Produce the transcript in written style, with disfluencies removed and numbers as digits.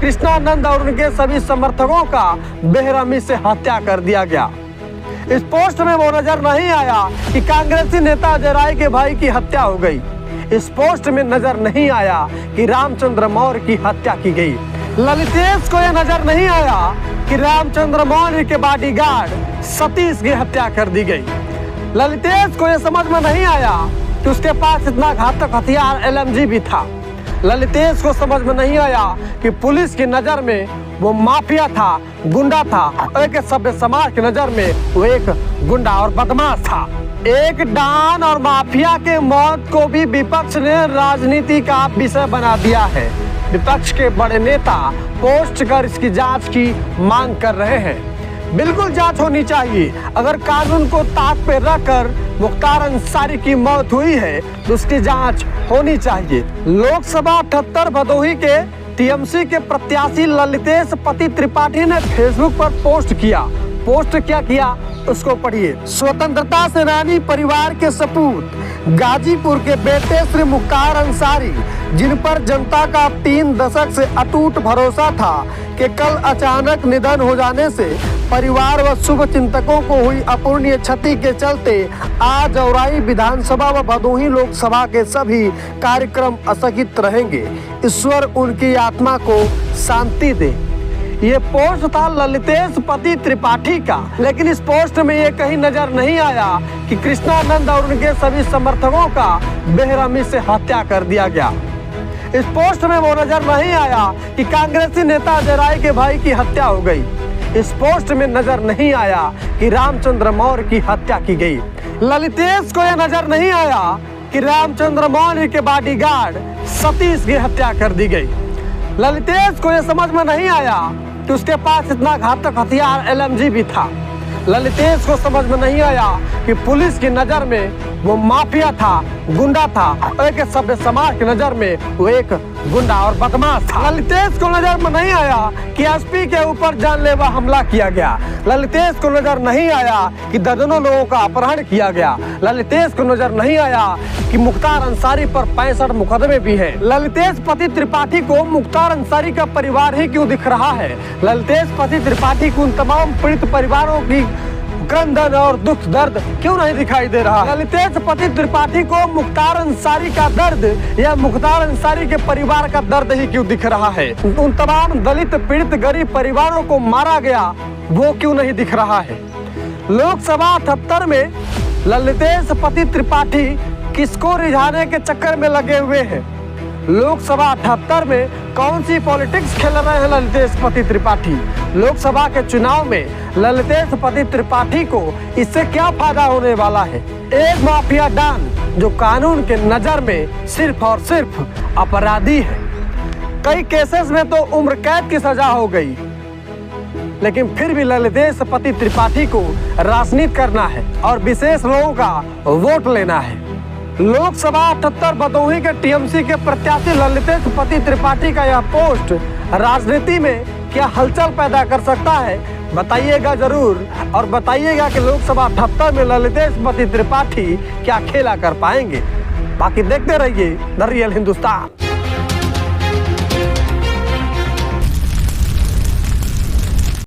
कृष्णानंद और उनके सभी समर्थकों का बेरहमी से हत्या कर दिया गया। इस पोस्ट में वो नजर नहीं आया कि कांग्रेसी नेता अजय राय के भाई की हत्या हो गई। इस पोस्ट में नजर नहीं आया कि रामचंद्र मौर्य की हत्या की गई। ललितेश को यह नजर नहीं आया कि रामचंद्र मौर्य के बॉडीगार्ड सतीश की हत्या कर दी गई। ललितेश को यह समझ में नहीं आया कि उसके पास इतना घातक हथियार LMG भी था। ललितेश को समझ में नहीं आया कि पुलिस की नजर में वो माफिया था, गुंडा था, और एक सभ्य समाज की नजर में वो एक गुंडा और बदमाश था। एक डॉन और माफिया के मौत को भी विपक्ष ने राजनीति का विषय बना दिया है। विपक्ष के बड़े नेता पोस्ट कर इसकी जांच की मांग कर रहे हैं। बिल्कुल जांच होनी चाहिए। अगर कानून को ताक पे रखकर मुख्तार अंसारी की मौत हुई है तो उसकी जांच होनी चाहिए। लोकसभा 78 भदोही के TMC के प्रत्याशी ललितेश पति त्रिपाठी ने फेसबुक पर पोस्ट किया। पोस्ट क्या किया उसको पढ़िए। स्वतंत्रता सेनानी परिवार के सपूत गाजीपुर के बेटे श्री मुख्तार अंसारी, जिन पर जनता का 3 दशक से अटूट भरोसा था, कि कल अचानक निधन हो जाने से परिवार व शुभ चिंतकों को हुई अपूर्णीय क्षति के चलते आज औराई विधानसभा व भदोही लोकसभा के सभी कार्यक्रम स्थगित रहेंगे। ईश्वर उनकी आत्मा को शांति दे। ये पोस्ट था ललितेश पति त्रिपाठी का, लेकिन इस पोस्ट में ये कहीं नजर नहीं आया कि कृष्णानंद और उनके सभी समर्थकों का बेरहमी से हत्या कर दिया गया। इस पोस्ट में वो नजर नहीं आया कि कांग्रेसी नेता अजय राय के भाई की हत्या हो गई। इस पोस्ट में नजर नहीं आया कि रामचंद्र मौर्य की हत्या की गई। ललितेश को यह नजर नहीं आया कि रामचंद्र मौर्य के बॉडीगार्ड सतीश की हत्या कर दी गई। ललितेश को यह समझ में नहीं आया कि उसके पास इतना घातक हथियार LMG भी था। ललितेश को समझ में नहीं आया कि पुलिस की नजर में वो माफिया था, गुंडा था, और एक सभ्य समाज की नजर में वो एक गुंडा और बदमाश था। ललितेश को नजर में नहीं आया कि SP के ऊपर जानलेवा हमला किया गया। ललितेश को नजर नहीं आया कि दर्जनों लोगों का अपहरण किया गया। ललितेश को नजर नहीं आया कि मुख्तार अंसारी पर 65 मुकदमे भी हैं। ललितेश पति त्रिपाठी को मुख्तार अंसारी का परिवार ही क्यों दिख रहा है? ललितेश पति त्रिपाठी को उन तमाम पीड़ित परिवारों की क्रंदन और दुख दर्द क्यों नहीं दिखाई दे रहा? ललितेश पति त्रिपाठी को मुख्तार अंसारी का दर्द या मुख्तार अंसारी के परिवार का दर्द ही क्यों दिख रहा है? उन तमाम दलित पीड़ित गरीब परिवारों को मारा गया वो क्यों नहीं दिख रहा है? लोकसभा 78 में ललितेश पति त्रिपाठी किसको रिझाने के चक्कर में लगे हुए हैं? लोकसभा 78 में कौन सी पॉलिटिक्स खेल रहे हैं ललितेश पति त्रिपाठी? लोकसभा के चुनाव में ललितेश पति त्रिपाठी को इससे क्या फायदा होने वाला है? एक माफिया डॉन जो कानून के नजर में सिर्फ और सिर्फ अपराधी है। कई केसेस में तो उम्र कैद की सजा हो गई, लेकिन फिर भी ललितेश पति त्रिपाठी को राजनीति करना है और विशेष लोगों का वोट लेना है। लोकसभा 78 भदोही के TMC के प्रत्याशी ललितेश पति त्रिपाठी का यह पोस्ट राजनीति में क्या हलचल पैदा कर सकता है? बताइएगा जरूर, और बताइएगा कि लोकसभा 78 में ललितेश पति त्रिपाठी क्या खेला कर पाएंगे। बाकी देखते रहिए द रियल हिंदुस्तान।